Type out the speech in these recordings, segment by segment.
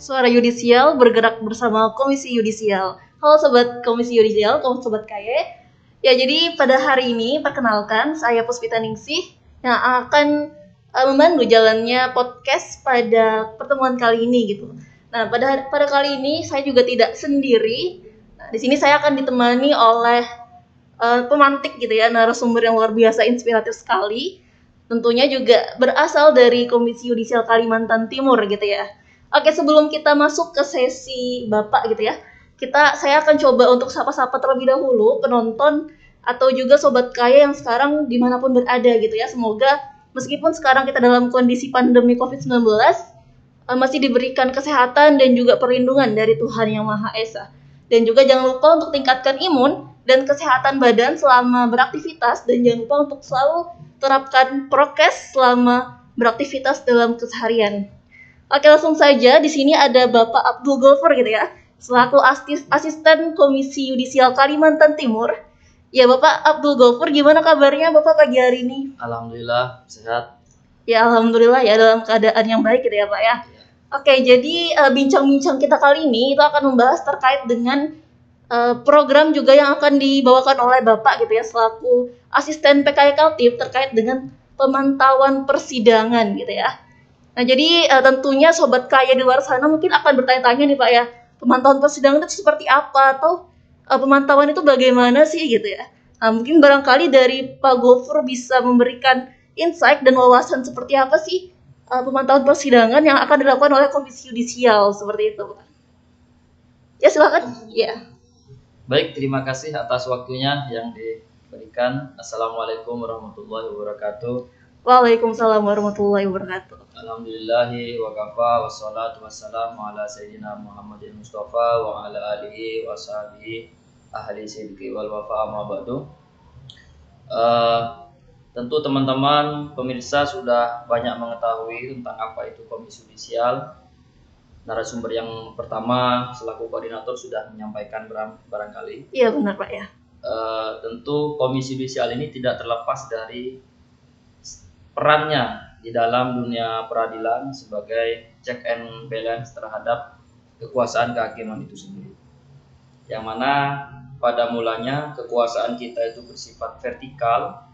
Suara Yudisial bergerak bersama Komisi Yudisial. Halo Sobat Komisi Yudisial, Sobat KAY. Ya, jadi pada hari ini perkenalkan saya Puspita Ningsih yang akan memandu jalannya podcast pada pertemuan kali ini gitu. Nah, pada kali ini saya juga tidak sendiri. Nah, di sini saya akan ditemani oleh pemantik gitu ya, narasumber yang luar biasa inspiratif sekali. Tentunya juga berasal dari Komisi Yudisial Kalimantan Timur gitu ya. Oke, sebelum kita masuk ke sesi Bapak gitu ya, saya akan coba untuk sapa-sapa terlebih dahulu penonton atau juga Sobat KAY yang sekarang dimanapun berada gitu ya. Semoga meskipun sekarang kita dalam kondisi pandemi COVID-19, masih diberikan kesehatan dan juga perlindungan dari Tuhan Yang Maha Esa. Dan juga jangan lupa untuk tingkatkan imun dan kesehatan badan selama beraktivitas, dan jangan lupa untuk selalu terapkan prokes selama beraktivitas dalam keseharian. Oke, langsung saja. Di sini ada Bapak Abdul Ghaffar gitu ya, selaku asisten Komisi Yudisial Kalimantan Timur. Ya, Bapak Abdul Ghaffar, gimana kabarnya Bapak pagi hari ini? Alhamdulillah sehat. Ya, alhamdulillah ya, dalam keadaan yang baik gitu ya Pak ya. Oke, jadi bincang-bincang kita kali ini itu akan membahas terkait dengan program juga yang akan dibawakan oleh Bapak gitu ya, selaku asisten PKI Kaltim terkait dengan pemantauan persidangan gitu ya. Nah, jadi tentunya Sobat KAY di luar sana mungkin akan bertanya-tanya nih Pak ya, pemantauan persidangan itu seperti apa, atau pemantauan itu bagaimana sih gitu ya. Nah, mungkin barangkali dari Pak Ghaffar bisa memberikan insight dan wawasan seperti apa sih pemantauan persidangan yang akan dilakukan oleh Komisi Yudisial seperti itu Pak. Ya, silakan. Ya. Baik, terima kasih atas waktunya yang diberikan. Assalamualaikum warahmatullahi wabarakatuh. Waalaikumsalam warahmatullahi wabarakatuh. Alhamdulillahi wa kafa wassalatu wassalamu ala sayyidina Muhammadin Mustafa wa ala alihi wa sahbihi ahli sidqi wal wafa amma ba'du. Tentu teman-teman pemirsa sudah banyak mengetahui tentang apa itu Komisi Yudisial. Narasumber yang pertama selaku koordinator sudah menyampaikan barangkali. Iya, benar Pak ya. Tentu Komisi Yudisial ini tidak terlepas dari perannya di dalam dunia peradilan sebagai check and balance terhadap kekuasaan kehakiman itu sendiri. Yang mana pada mulanya kekuasaan kita itu bersifat vertikal,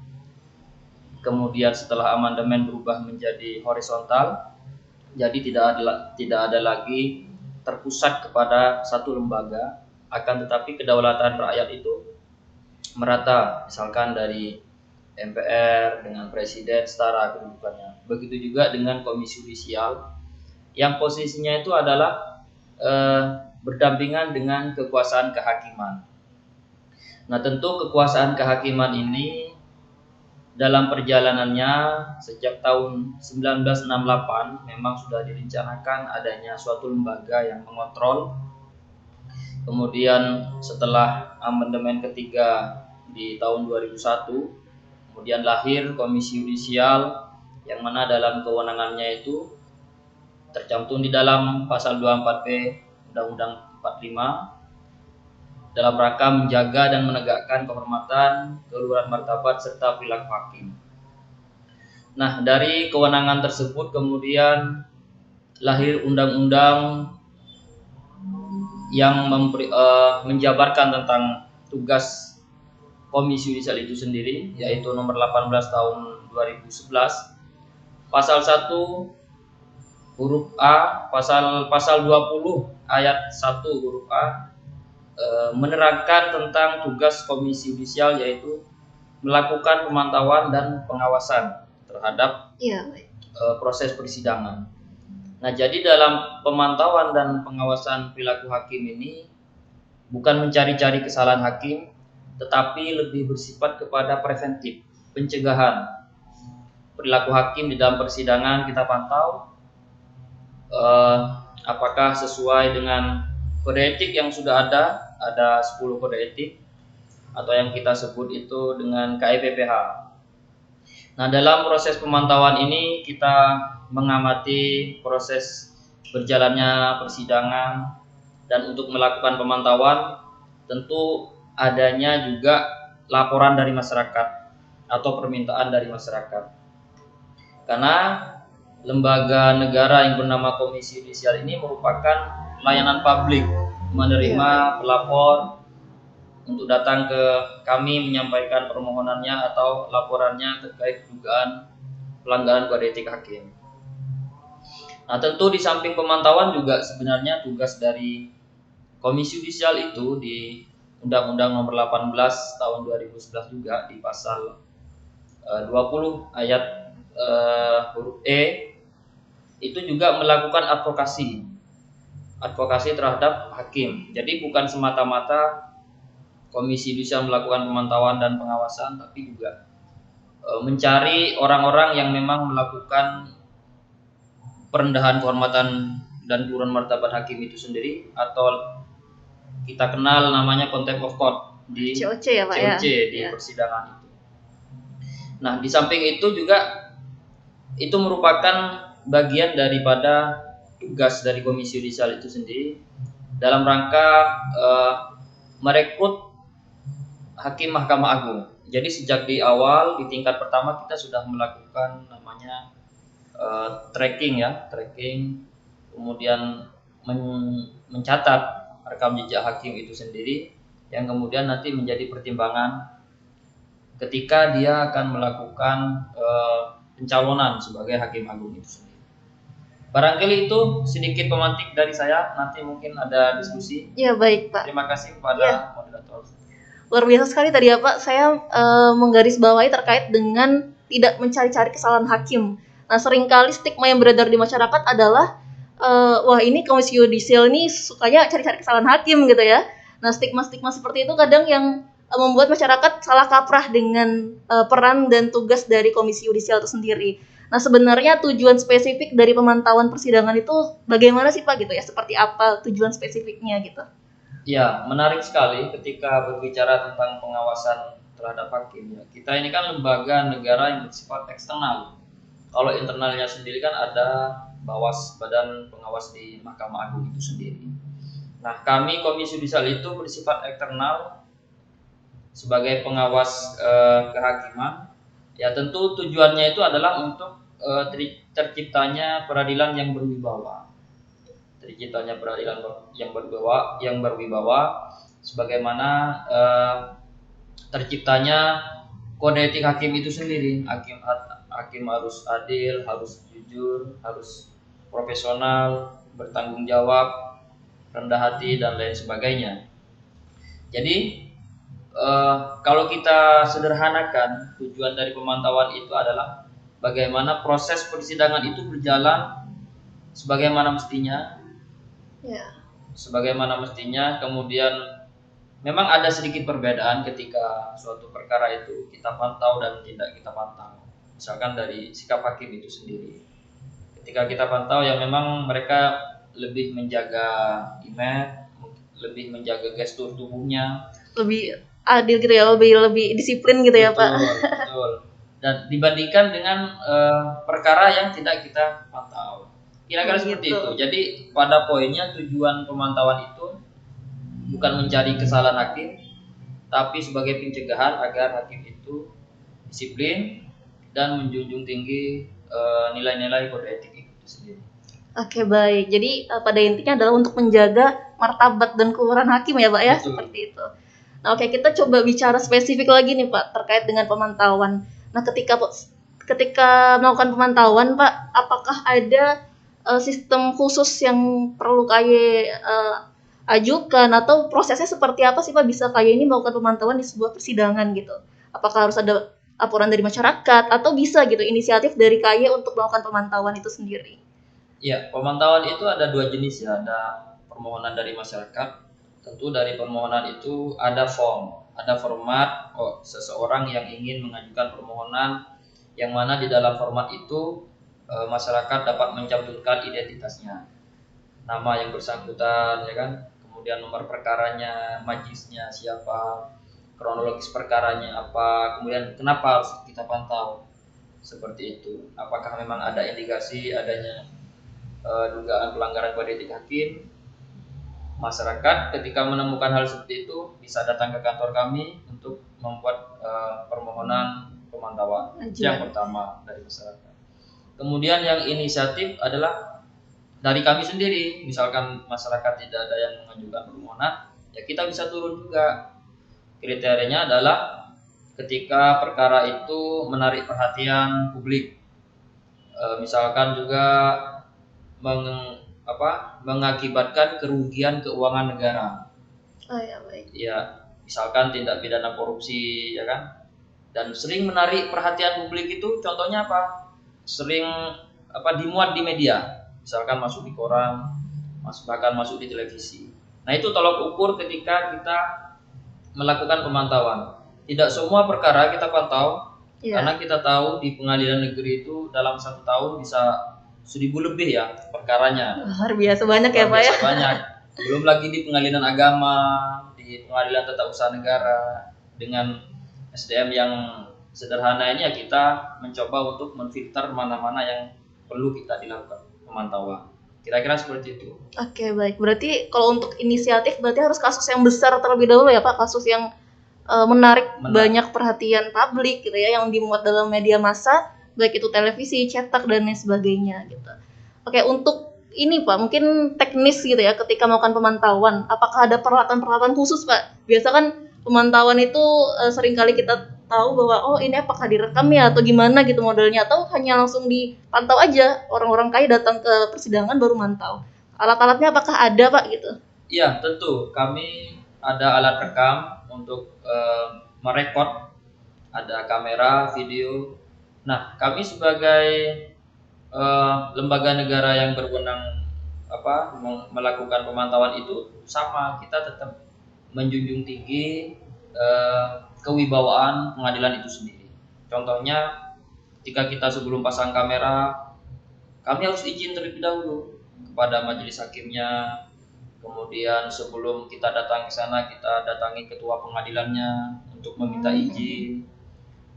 kemudian setelah amandemen berubah menjadi horizontal. Jadi tidak ada lagi terpusat kepada satu lembaga, akan tetapi kedaulatan rakyat itu merata, misalkan dari MPR dengan presiden setara kedudukannya. Begitu juga dengan Komisi Yudisial yang posisinya itu adalah berdampingan dengan kekuasaan kehakiman. Nah, tentu kekuasaan kehakiman ini dalam perjalanannya sejak tahun 1968 memang sudah direncanakan adanya suatu lembaga yang mengontrol. Kemudian setelah amandemen ketiga di tahun 2001, kemudian lahir Komisi Yudisial yang mana dalam kewenangannya itu tercantum di dalam pasal 24B Undang-Undang 45 dalam rangka menjaga dan menegakkan kehormatan, keluhuran martabat serta perilaku hakim. Nah, dari kewenangan tersebut kemudian lahir undang-undang yang menjabarkan tentang tugas Komisi Yudisial itu sendiri, yaitu nomor 18 tahun 2011. Pasal 1 huruf A, pasal 20 ayat 1 huruf A menerangkan tentang tugas Komisi Yudisial, yaitu melakukan pemantauan dan pengawasan terhadap proses persidangan. Nah, jadi dalam pemantauan dan pengawasan perilaku hakim ini bukan mencari-cari kesalahan hakim, tetapi lebih bersifat kepada preventif, pencegahan. Perilaku hakim di dalam persidangan kita pantau apakah sesuai dengan kode etik yang sudah ada 10 kode etik atau yang kita sebut itu dengan KIPPH. Nah, dalam proses pemantauan ini kita mengamati proses berjalannya persidangan, dan untuk melakukan pemantauan tentu adanya juga laporan dari masyarakat atau permintaan dari masyarakat. Karena lembaga negara yang bernama Komisi Yudisial ini merupakan layanan publik, menerima pelapor untuk datang ke kami menyampaikan permohonannya atau laporannya terkait dugaan pelanggaran kode etik hakim. Nah, tentu di samping pemantauan juga sebenarnya tugas dari Komisi Yudisial itu di Undang-Undang Nomor 18 Tahun 2011 juga di pasal 20 ayat huruf E itu juga melakukan advokasi terhadap hakim. Jadi bukan semata-mata Komisi Yudisial melakukan pemantauan dan pengawasan, tapi juga mencari orang-orang yang memang melakukan perendahan kehormatan dan turun martabat hakim itu sendiri, atau kita kenal namanya contempt of court di COC ya Pak COC ya? di persidangan itu. Nah, di samping itu juga itu merupakan bagian daripada tugas dari Komisi Yudisial itu sendiri dalam rangka merekrut hakim Mahkamah Agung. Jadi sejak di awal di tingkat pertama kita sudah melakukan namanya tracking, kemudian mencatat rekam jejak hakim itu sendiri yang kemudian nanti menjadi pertimbangan ketika dia akan melakukan pencalonan sebagai hakim agung itu sendiri. Barangkali itu sedikit pemantik dari saya, nanti mungkin ada diskusi. Ya baik Pak. Terima kasih kepada moderator. Luar biasa sekali tadi ya Pak, saya menggarisbawahi terkait dengan tidak mencari-cari kesalahan hakim. Nah, seringkali stigma yang beredar di masyarakat adalah wah ini Komisi Yudisial ini sukanya cari-cari kesalahan hakim gitu ya. Nah, stigma-stigma seperti itu kadang yang membuat masyarakat salah kaprah dengan peran dan tugas dari Komisi Yudisial itu sendiri. Nah, sebenarnya tujuan spesifik dari pemantauan persidangan itu bagaimana sih Pak gitu ya? Seperti apa tujuan spesifiknya gitu? Ya, menarik sekali ketika berbicara tentang pengawasan terhadap hakim. Ya. Kita ini kan lembaga negara yang bersifat eksternal. Kalau internalnya sendiri kan ada Badan Pengawas di Mahkamah Agung itu sendiri. Nah, kami Komisi Yudisial itu bersifat eksternal sebagai pengawas kehakiman. Ya, tentu tujuannya itu adalah untuk terciptanya peradilan yang berwibawa. Terciptanya peradilan yang berwibawa sebagaimana terciptanya kode etik hakim itu sendiri. Hakim harus adil, harus jujur, harus profesional, bertanggung jawab, rendah hati dan lain sebagainya. Jadi kalau kita sederhanakan, tujuan dari pemantauan itu adalah bagaimana proses persidangan itu berjalan sebagaimana mestinya. Sebagaimana mestinya, kemudian memang ada sedikit perbedaan ketika suatu perkara itu kita pantau dan tidak kita pantau. Misalkan dari sikap hakim itu sendiri. Ketika kita pantau ya memang mereka lebih menjaga image, lebih menjaga gestur tubuhnya, lebih adil gitu ya, lebih disiplin gitu ya Pak. Betul. Dan dibandingkan dengan perkara yang tidak kita pantau. Kira-kira seperti itu. Jadi pada poinnya tujuan pemantauan itu bukan mencari kesalahan hakim, tapi sebagai pencegahan agar hakim itu disiplin dan menjunjung tinggi nilai-nilai kode etik itu sendiri. Oke, baik. Jadi pada intinya adalah untuk menjaga martabat dan keluhuran hakim ya Pak ya. Betul. Seperti itu. Nah, oke, kita coba bicara spesifik lagi nih Pak terkait dengan pemantauan. Nah, ketika melakukan pemantauan Pak, apakah ada sistem khusus yang perlu KY ajukan atau prosesnya seperti apa sih Pak bisa KY ini melakukan pemantauan di sebuah persidangan gitu? Apakah harus ada laporan dari masyarakat atau bisa gitu inisiatif dari KY untuk melakukan pemantauan itu sendiri? Ya, pemantauan itu ada dua jenis ya, ada permohonan dari masyarakat. Tentu dari permohonan itu ada format seseorang yang ingin mengajukan permohonan yang mana di dalam format itu masyarakat dapat mencantumkan identitasnya, nama yang bersangkutan, ya kan, kemudian nomor perkaranya, majlisnya siapa, kronologis perkaranya apa, kemudian kenapa harus kita pantau, seperti itu. Apakah memang ada indikasi adanya dugaan pelanggaran kode etik hakim. Masyarakat ketika menemukan hal seperti itu bisa datang ke kantor kami untuk membuat permohonan pemantauan. Yang pertama dari masyarakat. Kemudian yang inisiatif adalah dari kami sendiri. Misalkan masyarakat tidak ada yang mengajukan permohonan, ya kita bisa turun juga. Kriterianya adalah ketika perkara itu menarik perhatian publik. Misalkan juga mengakibatkan kerugian keuangan negara. Oh ya, baik. Ya, misalkan tindak pidana korupsi, ya kan? Dan sering menarik perhatian publik itu contohnya apa? Sering dimuat di media, misalkan masuk di koran, bahkan masuk di televisi. Nah, itu tolok ukur ketika kita melakukan pemantauan. Tidak semua perkara kita pantau, karena kita tahu di pengadilan negeri itu dalam 1 tahun bisa 1.000 lebih ya perkaranya. Luar biasa banyak ya Pak ya. Banyak. Belum lagi di pengadilan agama, di pengadilan tata usaha negara, dengan SDM yang sederhana ini ya kita mencoba untuk menfilter mana-mana yang perlu kita dilakukan pemantauan. Kira-kira seperti itu. Oke, baik. Berarti kalau untuk inisiatif berarti harus kasus yang besar terlebih dahulu ya Pak, kasus yang menarik banyak perhatian publik gitu ya, yang dimuat dalam media massa, baik itu televisi, cetak dan lain sebagainya gitu. Oke, untuk ini Pak, mungkin teknis gitu ya ketika melakukan pemantauan, apakah ada peralatan-peralatan khusus Pak? Biasa kan pemantauan itu seringkali kita tahu bahwa oh ini apakah direkam ya atau gimana gitu modelnya, atau hanya langsung dipantau aja, orang-orang kaya datang ke persidangan baru mantau. Alat-alatnya apakah ada Pak gitu? Iya, tentu. Kami ada alat rekam untuk merekod, ada kamera, video. Nah, kami sebagai lembaga negara yang berwenang melakukan pemantauan itu sama, kita tetap menjunjung tinggi kewibawaan pengadilan itu sendiri. Contohnya, ketika kita sebelum pasang kamera, kami harus izin terlebih dahulu kepada majelis hakimnya. Kemudian sebelum kita datang ke sana, kita datangi ketua pengadilannya untuk meminta izin.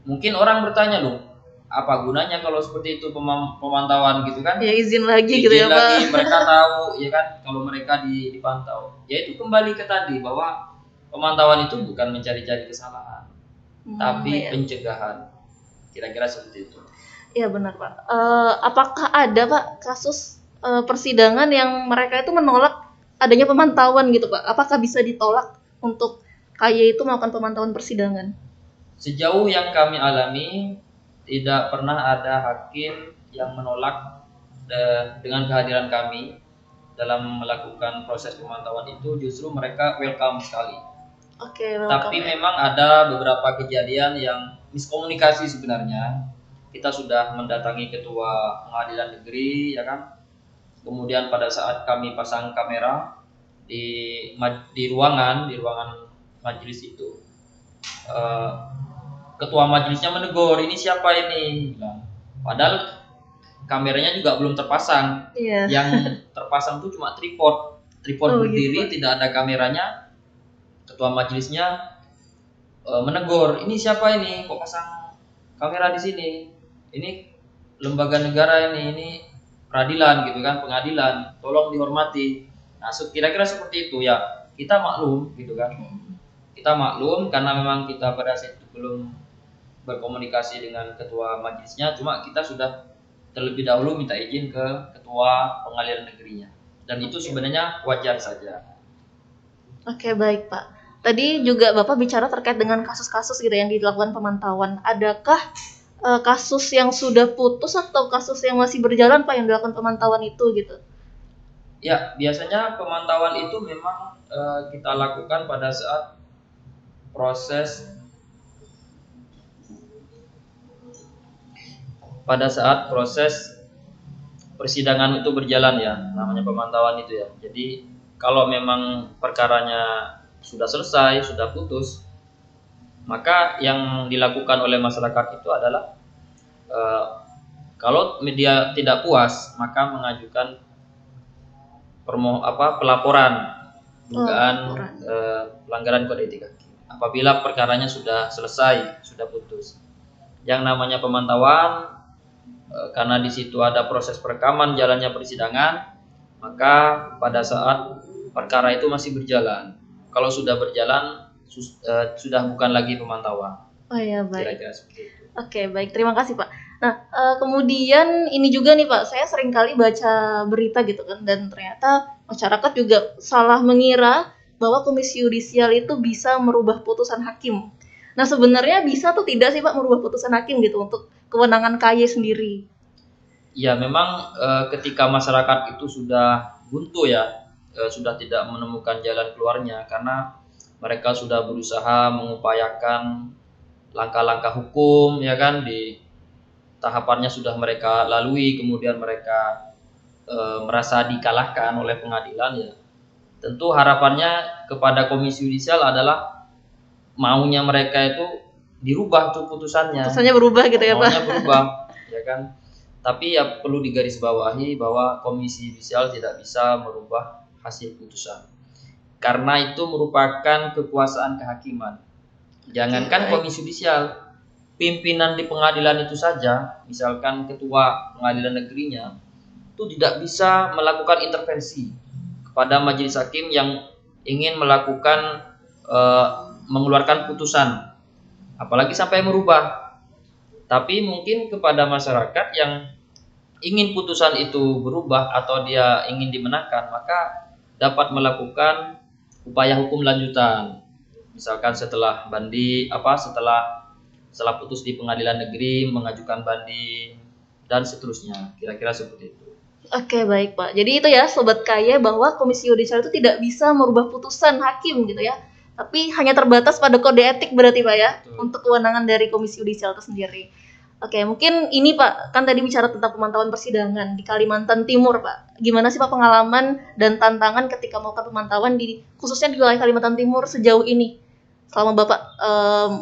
Mungkin orang bertanya loh, apa gunanya kalau seperti itu pemantauan gitu kan? Ya izin lagi gitu ya lagi, Pak. Mereka tahu ya kan kalau mereka dipantau. Ya itu kembali ke tadi bahwa pemantauan itu bukan mencari-cari kesalahan, tapi pencegahan. Kira-kira seperti itu. Iya benar Pak. Apakah ada Pak kasus persidangan yang mereka itu menolak adanya pemantauan gitu Pak? Apakah bisa ditolak untuk KY itu melakukan pemantauan persidangan? Sejauh yang kami alami, tidak pernah ada hakim yang menolak dengan kehadiran kami dalam melakukan proses pemantauan itu. Justru mereka welcome sekali. Oke, Tapi memang ada beberapa kejadian yang miskomunikasi sebenarnya. Kita sudah mendatangi ketua pengadilan negeri, ya kan. Kemudian pada saat kami pasang kamera di ruangan majelis itu, ketua majelisnya menegur, ini siapa ini? Padahal kameranya juga belum terpasang. Yang terpasang itu cuma tripod berdiri, gitu. Tidak ada kameranya. Ketua majelisnya menegur, ini siapa ini? Kok pasang kamera di sini? Ini lembaga negara ini peradilan gitu kan, pengadilan. Tolong dihormati. Nah, kira-kira seperti itu ya. Kita maklum gitu kan. Kita maklum karena memang kita pada saat itu belum berkomunikasi dengan ketua majelisnya, cuma kita sudah terlebih dahulu minta izin ke ketua pengadilan negerinya, dan itu sebenarnya wajar saja. Oke, baik Pak. Tadi juga Bapak bicara terkait dengan kasus-kasus gitu yang dilakukan pemantauan. Adakah kasus yang sudah putus atau kasus yang masih berjalan Pak yang dilakukan pemantauan itu gitu? Ya, biasanya pemantauan itu memang kita lakukan pada saat proses persidangan itu berjalan ya, namanya pemantauan itu ya. Jadi kalau memang perkaranya sudah selesai, sudah putus, maka yang dilakukan oleh masyarakat itu adalah kalau media tidak puas, maka mengajukan pelaporan dugaan pelanggaran kode etik hakim. Apabila perkaranya sudah selesai, sudah putus. Yang namanya pemantauan, karena di situ ada proses perekaman jalannya persidangan, maka pada saat perkara itu masih berjalan. Kalau sudah berjalan, sudah bukan lagi pemantauan. Oh ya, baik. Oke, baik. Terima kasih Pak. Nah, kemudian ini juga nih Pak, saya sering kali baca berita gitu kan, dan ternyata masyarakat juga salah mengira bahwa Komisi Yudisial itu bisa merubah putusan hakim. Nah, sebenarnya bisa atau tidak sih Pak merubah putusan hakim gitu untuk kewenangan KY sendiri? Ya memang ketika masyarakat itu sudah buntu ya, sudah tidak menemukan jalan keluarnya karena mereka sudah berusaha mengupayakan langkah-langkah hukum ya kan, di tahapannya sudah mereka lalui, kemudian mereka merasa dikalahkan oleh pengadilan ya. Tentu harapannya kepada Komisi Yudisial adalah maunya mereka itu dirubah tuh putusannya. Putusannya berubah gitu ya Pak? Maunya berubah, ya kan. Tapi ya perlu digarisbawahi bahwa Komisi Yudisial tidak bisa merubah hasil putusan. Karena itu merupakan kekuasaan kehakiman. Jangankan Komisi Yudisial, pimpinan di pengadilan itu saja, misalkan ketua pengadilan negerinya, itu tidak bisa melakukan intervensi kepada majelis hakim yang ingin melakukan mengeluarkan putusan, apalagi sampai merubah. Tapi mungkin kepada masyarakat yang ingin putusan itu berubah atau dia ingin dimenangkan, maka dapat melakukan upaya hukum lanjutan. Misalkan setelah setelah putus di pengadilan negeri mengajukan banding dan seterusnya. Kira-kira seperti itu. Oke, baik Pak. Jadi itu ya Sobat KY, bahwa Komisi Yudisial itu tidak bisa merubah putusan hakim gitu ya. Tapi hanya terbatas pada kode etik berarti Pak ya. Betul. Untuk kewenangan dari Komisi Yudisial itu sendiri. Oke, mungkin ini Pak, kan tadi bicara tentang pemantauan persidangan di Kalimantan Timur Pak. Gimana sih Pak pengalaman dan tantangan ketika melakukan pemantauan khususnya di wilayah Kalimantan Timur sejauh ini selama Bapak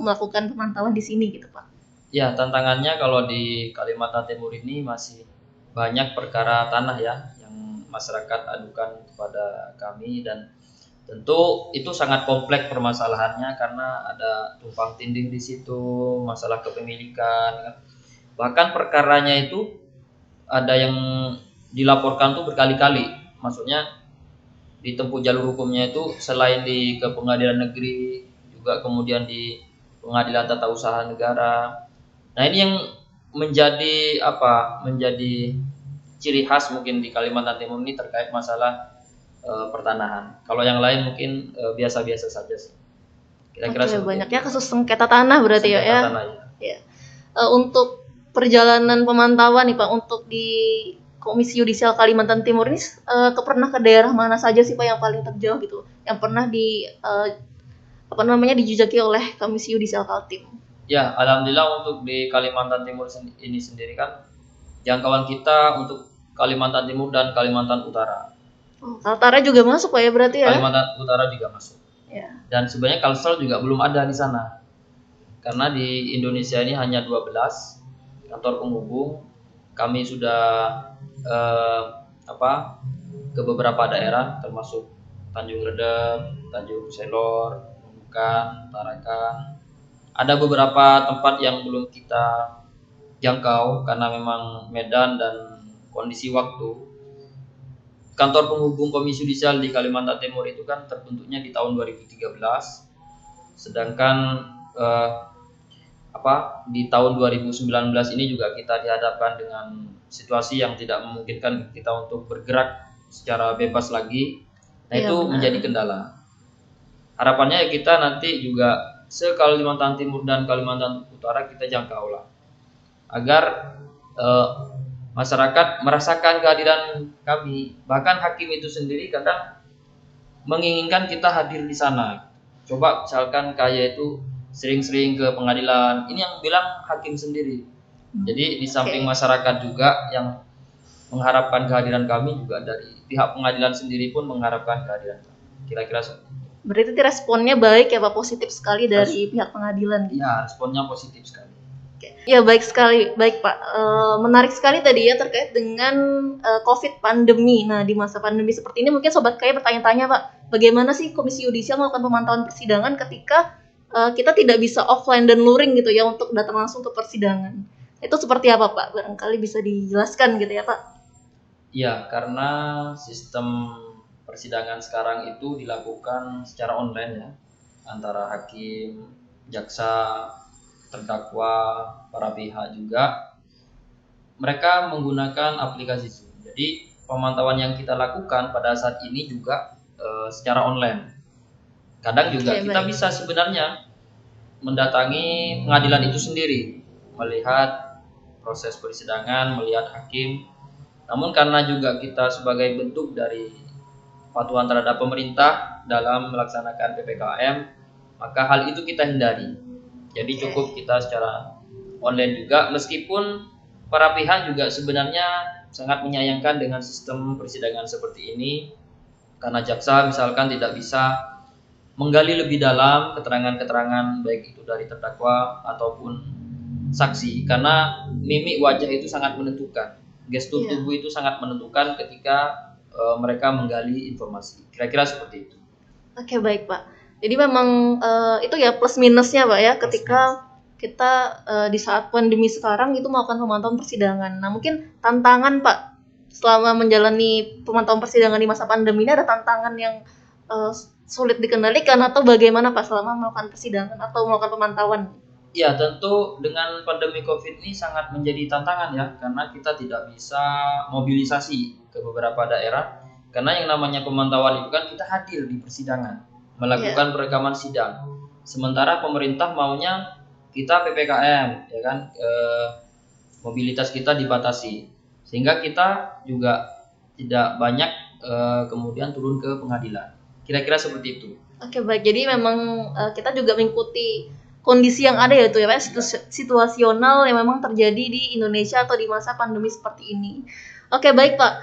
melakukan pemantauan di sini gitu Pak? Ya, tantangannya kalau di Kalimantan Timur ini masih banyak perkara tanah ya yang masyarakat adukan kepada kami, dan tentu itu sangat kompleks permasalahannya karena ada tumpang tindih di situ, masalah kepemilikan. Bahkan perkaranya itu ada yang dilaporkan tuh berkali-kali. Maksudnya ditempuh jalur hukumnya itu selain ke pengadilan negeri, juga kemudian di pengadilan tata usaha negara. Nah, ini yang menjadi ciri khas mungkin di Kalimantan Timur ini terkait masalah pertanahan. Kalau yang lain mungkin biasa-biasa saja sih. Kira-kira banyaknya kasus sengketa tanah berarti sengketa tanah, ya. Untuk perjalanan pemantauan nih Pak, untuk di Komisi Yudisial Kalimantan Timur ini pernah ke daerah mana saja sih Pak yang paling terjauh gitu, yang pernah dijajaki oleh Komisi Yudisial Kaltim? Ya, alhamdulillah untuk di Kalimantan Timur ini sendiri kan jangkauan kita untuk Kalimantan Timur dan Kalimantan Utara. Kaltara juga masuk Pak ya berarti ya? Kalimantan Utara juga masuk. Ya. Dan sebenarnya Kalsel juga belum ada di sana. Karena di Indonesia ini hanya 12 kantor penghubung. Kami sudah ke beberapa daerah termasuk Tanjung Redep, Tanjung Selor, Nunukan, Tarakan. Ada beberapa tempat yang belum kita jangkau karena memang medan dan kondisi waktu. Kantor penghubung Komisi Yudisial di Kalimantan Timur itu kan terbentuknya di tahun 2013, sedangkan di tahun 2019 ini juga kita dihadapkan dengan situasi yang tidak memungkinkan kita untuk bergerak secara bebas lagi. Nah, itu menjadi kendala. Harapannya ya kita nanti juga se-Kalimantan Timur dan Kalimantan Utara kita jangkau lah, agar masyarakat merasakan kehadiran kami. Bahkan hakim itu sendiri kadang menginginkan kita hadir di sana. Coba misalkan kayak itu sering-sering ke pengadilan, ini yang bilang hakim sendiri. Jadi di samping masyarakat juga yang mengharapkan kehadiran kami, juga dari pihak pengadilan sendiri pun mengharapkan kehadiran kami. Kira-kira seperti itu. Berarti responnya baik ya Pak, positif sekali dari pihak pengadilan. Ya, responnya positif sekali. Ya, baik sekali, baik Pak. Menarik sekali tadi ya terkait dengan COVID pandemi. Nah, di masa pandemi seperti ini mungkin Sobat KY bertanya-tanya Pak, bagaimana sih Komisi Yudisial melakukan pemantauan persidangan ketika kita tidak bisa offline dan luring gitu ya untuk datang langsung ke persidangan. Itu seperti apa Pak? Barangkali bisa dijelaskan gitu ya Pak. Iya, karena sistem persidangan sekarang itu dilakukan secara online ya, antara hakim, jaksa, terdakwa, para pihak juga. mereka menggunakan aplikasi Zoom. Jadi pemantauan yang kita lakukan pada saat ini juga secara online. Kadang juga kita bisa sebenarnya mendatangi pengadilan itu sendiri, melihat proses persidangan, melihat hakim. Namun karena juga kita sebagai bentuk dari patuhan terhadap pemerintah dalam melaksanakan PPKM, maka hal itu kita hindari. Jadi cukup kita secara online juga, meskipun para pihak juga sebenarnya sangat menyayangkan dengan sistem persidangan seperti ini, karena jaksa misalkan tidak bisa menggali lebih dalam keterangan-keterangan baik itu dari terdakwa ataupun saksi, karena mimik wajah itu sangat menentukan, gestur tubuh itu sangat menentukan ketika mereka menggali informasi. Kira-kira seperti itu. Oke, baik Pak. Jadi memang itu ya plus minusnya Pak ya, ketika kita di saat pandemi sekarang itu melakukan pemantauan persidangan. Nah mungkin tantangan Pak selama menjalani pemantauan persidangan di masa pandemi ini, ada tantangan yang sulit dikendalikan atau bagaimana Pak selama melakukan persidangan atau melakukan pemantauan? Ya, tentu dengan pandemi COVID ini sangat menjadi tantangan ya, karena kita tidak bisa mobilisasi ke beberapa daerah, karena yang namanya pemantauan itu kan kita hadir di persidangan, melakukan perekaman sidang. Sementara pemerintah maunya kita PPKM, ya kan, mobilitas kita dibatasi, sehingga kita juga tidak banyak kemudian turun ke pengadilan. Kira-kira seperti itu. Oke, baik. Jadi memang kita juga mengikuti kondisi yang ada ya itu ya Pak, situasional yang memang terjadi di Indonesia atau di masa pandemi seperti ini. Oke, baik Pak.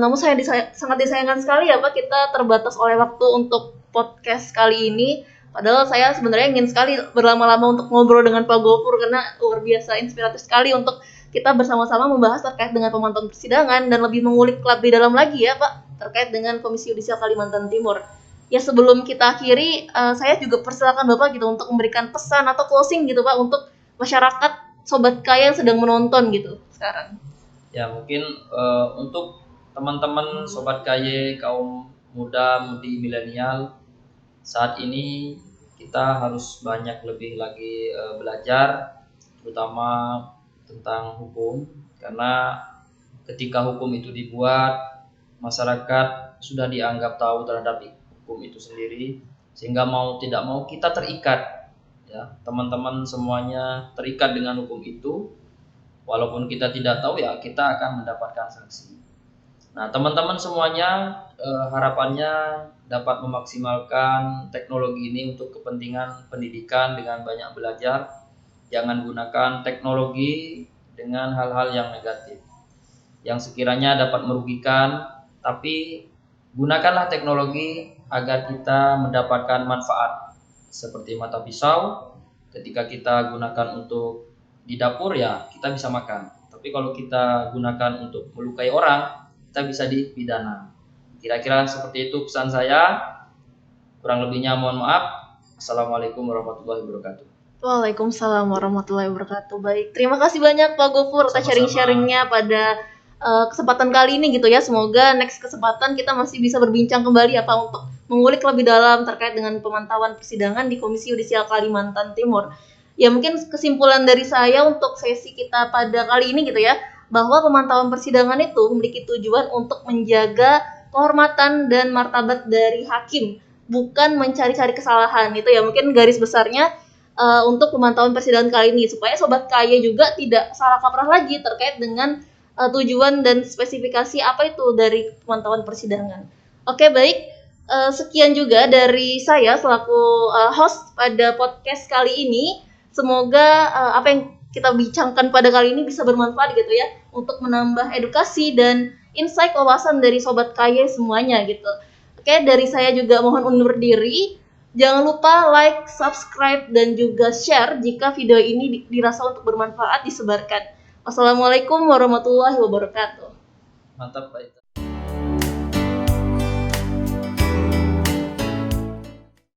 Namun sangat disayangkan sekali ya Pak, kita terbatas oleh waktu untuk podcast kali ini. Padahal saya sebenarnya ingin sekali berlama-lama untuk ngobrol dengan Pak Gofur, karena luar biasa inspiratif sekali untuk kita bersama-sama membahas terkait dengan pemantauan persidangan dan lebih mengulik lebih dalam lagi ya Pak terkait dengan Komisi Yudisial Kalimantan Timur. Ya sebelum kita akhiri, saya juga persilakan Bapak gitu untuk memberikan pesan atau closing gitu Pak untuk masyarakat Sobat Kaya yang sedang menonton gitu sekarang. Ya mungkin untuk teman-teman Sobat Kaya, kaum muda, mudi, milenial, saat ini kita harus banyak lebih lagi belajar, terutama tentang hukum, karena ketika hukum itu dibuat, masyarakat sudah dianggap tahu terhadap hukum itu sendiri, sehingga mau tidak mau kita terikat, ya teman-teman semuanya terikat dengan hukum itu, walaupun kita tidak tahu ya kita akan mendapatkan sanksi. Nah teman-teman semuanya harapannya dapat memaksimalkan teknologi ini untuk kepentingan pendidikan dengan banyak belajar. Jangan gunakan teknologi dengan hal-hal yang negatif, yang sekiranya dapat merugikan, tapi gunakanlah teknologi agar kita mendapatkan manfaat, seperti mata pisau. Ketika kita gunakan untuk di dapur ya kita bisa makan, tapi kalau kita gunakan untuk melukai orang, kita bisa dipidana. Kira-kira seperti itu pesan saya. Kurang lebihnya mohon maaf. Assalamualaikum warahmatullahi wabarakatuh. Waalaikumsalam warahmatullahi wabarakatuh. Baik, terima kasih banyak Pak Gofur atas sharing-sharingnya pada kesempatan kali ini gitu ya. Semoga next kesempatan kita masih bisa berbincang kembali ya Pak untuk mengulik lebih dalam terkait dengan pemantauan persidangan di Komisi Yudisial Kalimantan Timur. Ya mungkin kesimpulan dari saya untuk sesi kita pada kali ini gitu ya, bahwa pemantauan persidangan itu memiliki tujuan untuk menjaga kehormatan dan martabat dari hakim, bukan mencari-cari kesalahan. Itu ya mungkin garis besarnya untuk pemantauan persidangan kali ini, supaya Sobat Kaya juga tidak salah kaprah lagi terkait dengan tujuan dan spesifikasi apa itu dari pemantauan persidangan. Oke, baik. Sekian juga dari saya selaku host pada podcast kali ini. Semoga apa yang kita bincangkan pada kali ini bisa bermanfaat gitu ya, untuk menambah edukasi dan insight wawasan dari Sobat Kaya semuanya gitu. Oke, dari saya juga mohon undur diri. Jangan lupa like, subscribe, dan juga share jika video ini dirasa untuk bermanfaat disebarkan. Wassalamualaikum warahmatullahi wabarakatuh. Mantap Pak.